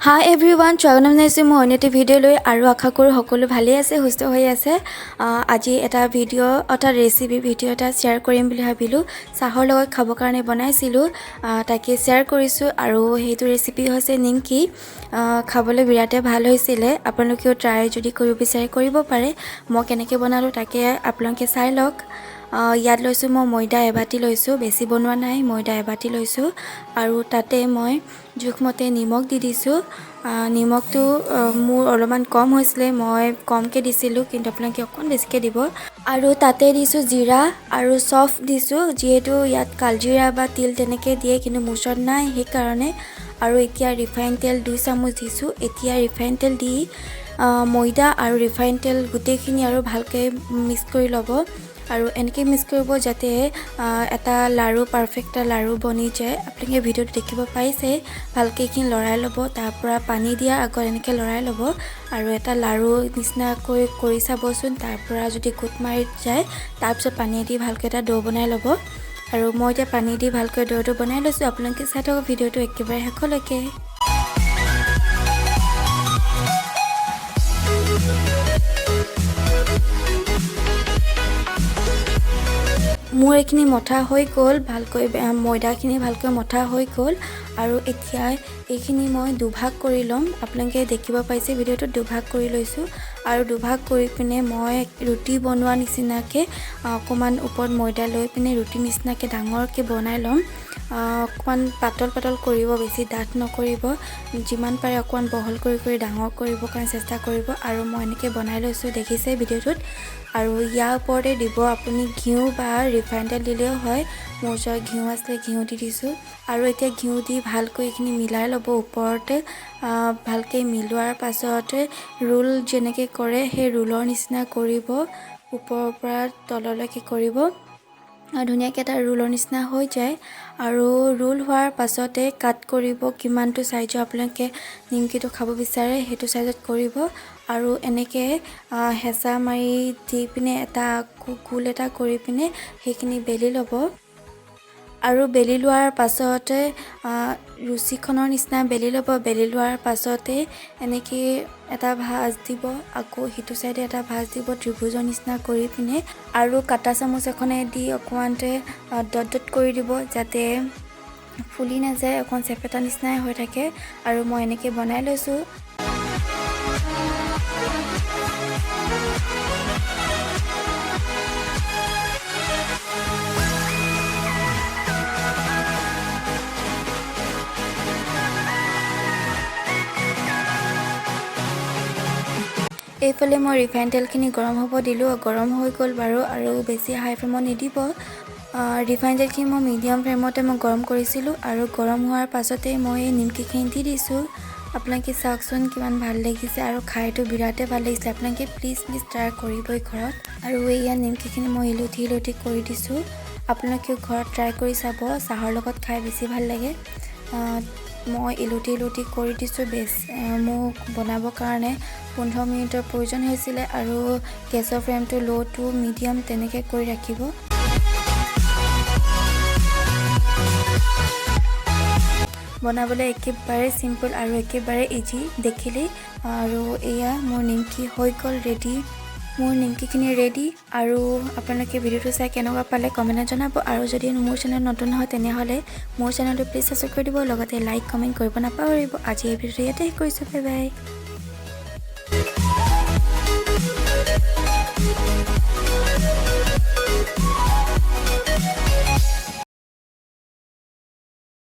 হাই everyone, স্বাগতম জনাইছোঁ মই অন্য এটা ভিডিঅ'লৈ আৰু আশা কৰোঁ সকলো ভালেই আছে, সুস্থ হৈ আছে। আজি এটা ৰেচিপি ভিডিঅ' এটা শ্বেয়াৰ কৰিম বুলি ভাবিলোঁ। চাহৰ লগত খাবৰ কাৰণে বনাইছিলোঁ, তাকে শ্বেয়াৰ কৰিছোঁ। আৰু সেইটো ৰেচিপি হৈছে নিমকি। খাবলৈ বিৰাটেই ভাল হৈছিলে। আপোনালোকেও ট্ৰাই যদি কৰিব বিচাৰে কৰিব পাৰে। মই কেনেকৈ বনালোঁ তাকে আপোনালোকে চাই লওক। ইয়াত লৈছোঁ মই ময়দা এবাটি লৈছোঁ, বেছি বনোৱা নাই, ময়দা এবাটি লৈছোঁ। আৰু তাতে মই জোখমতে নিমখ দি দিছোঁ। নিমখটো মোৰ অলপমান কম হৈছিলে, মই কমকৈ দিছিলোঁ, কিন্তু আপোনালোকে অকণ বেছিকৈ দিব। আৰু তাতে দিছোঁ জিৰা আৰু চফ দিছোঁ, যিহেতু ইয়াত কালজিৰা বা তিল তেনেকৈ দিয়ে, কিন্তু মোৰ ওচৰত নাই সেইকাৰণে। আৰু এতিয়া ৰিফাইন তেল 2 চামুচ দিছোঁ। এতিয়া ৰিফাইন তেল দি ময়দা আৰু ৰিফাইন তেল গোটেইখিনি আৰু ভালকৈ মিক্স কৰি ল'ব। আৰু এনেকৈ মিক্স কৰিব যাতে এটা লাড়ু পাৰফেক্ট এটা লাড়ু বনি যায়। আপোনালোকে ভিডিঅ'টো দেখিব পাইছে। ভালকৈ এইখিনি লৰাই ল'ব, তাৰপৰা পানী দিয়াৰ আগত এনেকৈ লৰাই ল'ব আৰু এটা লাড়ু নিচিনাকৈ কৰি চাবচোন। তাৰপৰা যদি গোট মাৰি যায় তাৰপিছত পানী দি ভালকৈ এটা ডো বনাই ল'ব। আৰু মই এতিয়া পানী দি ভালকৈ ডোটো বনাই লৈছোঁ। আপোনালোকে চাই থাকক ভিডিঅ'টো একেবাৰে শেষলৈকে। মোৰ এইখিনি মঠা হৈ গ'ল, ভালকৈ ময়দাখিনি ভালকৈ মঠা হৈ গ'ল। আৰু এতিয়া এইখিনি মই দুভাগ কৰি ল'ম। আপোনালোকে দেখিব পাইছে ভিডিঅ'টোত দুভাগ কৰি লৈছোঁ। আৰু দুভাগ কৰি পিনে মই ৰুটি বনোৱা নিচিনাকৈ অকণমান ওপৰত ময়দা লৈ পিনে ৰুটি নিচিনাকৈ ডাঙৰকৈ বনাই ল'ম। অকণমান পাতল পাতল কৰিব, বেছি ডাঠ নকৰিব। যিমান পাৰে অকণমান বহল কৰি ডাঙৰ কৰিবৰ কাৰণে চেষ্টা কৰিব। আৰু মই এনেকৈ বনাই লৈছোঁ, দেখিছে ভিডিঅ'টোত। আৰু ইয়াৰ ওপৰতে দিব আপুনি ঘিউ বা ৰিফাইন তেল দিলেও হয়। মোৰ ওচৰত ঘিউ আছিলে, ঘিউ দি দিছোঁ। আৰু এতিয়া ঘিউ দি ভালকৈ এইখিনি মিলাই ল'ব ওপৰতে। ভালকৈ মিলোৱাৰ পাছতে ৰোল যেনেকৈ কৰে সেই ৰোলৰ নিচিনা কৰিব, ওপৰৰ পৰা তললৈকে কৰিব। ধুনীয়াকৈ এটা ৰোলৰ নিচিনা হৈ যায়। আৰু ৰোল হোৱাৰ পাছতে কাট কৰিব, কিমানটো চাইজৰ আপোনালোকে নিমকিটো খাব বিচাৰে সেইটো চাইজত কৰিব। আৰু এনেকৈ হেঁচা মাৰি দি পিনে এটা গোল এটা কৰি পিনে সেইখিনি বেলি ল'ব। আৰু বেলি লোৱাৰ পাছতে ৰুচিখনৰ নিচিনা বেলি ল'ব। বেলি লোৱাৰ পাছতে এনেকৈ এটা ভাঁজ দিব, আকৌ সিটো চাইডে এটা ভাঁজ দিব, ত্ৰিভুজৰ নিচিনা কৰি পিনে। আৰু কাটা চামুচ এখনে দি অকণমানতে ডট ডট কৰি দিব, যাতে ফুলি নাযায়, অকণ চেপেটা নিচিনাই হৈ থাকে। আৰু মই এনেকৈ বনাই লৈছোঁ। এইফালে মই ৰিফাইন তেলখিনি গৰম হ'ব দিলোঁ, গৰম হৈ গ'ল বাৰু। আৰু বেছি হাই ফ্লেমত নিদিব। ৰিফাইন তেলখিনি মই মিডিয়াম ফ্লেমতে মই গৰম কৰিছিলোঁ। আৰু গৰম হোৱাৰ পাছতে মই নিমকিখিনি দি দিছোঁ। আপোনালোকে চাওকচোন কিমান ভাল লাগিছে, আৰু খাইতো বিৰাটেই ভাল লাগিছে। আপোনালোকে প্লিজ ট্ৰাই কৰিবই ঘৰত। আৰু এয়া নিমকিখিনি মই ইলুটি কৰি দিছোঁ। আপোনালোকেও ঘৰত ট্ৰাই কৰি চাব, চাহৰ লগত খাই বেছি ভাল লাগে। মই ইলুটি কৰি দিছোঁ। মোক বনাবৰ কাৰণে 15 মিনিটৰ প্ৰয়োজন হৈছিলে। আৰু গেছৰ ফ্লেমটো ল' টু মিডিয়াম তেনেকৈ কৰি ৰাখিব। বনাবলৈ একেবাৰে চিম্পল আৰু একেবাৰে ইজি দেখিলেই। আৰু এয়া মোৰ নিমকি হৈ গ'ল ৰেডি। মোৰ নিমকিখিনি ৰেডি। আৰু আপোনালোকে ভিডিঅ'টো চাই কেনেকুৱা পালে কমেণ্টত জনাব। আৰু যদি মোৰ চেনেল নতুন হয় তেনেহ'লে মোৰ চেনেলটো প্লিজ ছাবস্ক্ৰাইব কৰি দিব, লগতে লাইক কমেণ্ট কৰিব নাপাহৰিব। আজি এই ভিডিঅ'টো ইয়াতে শেষ কৰিছোঁ। Bye bye.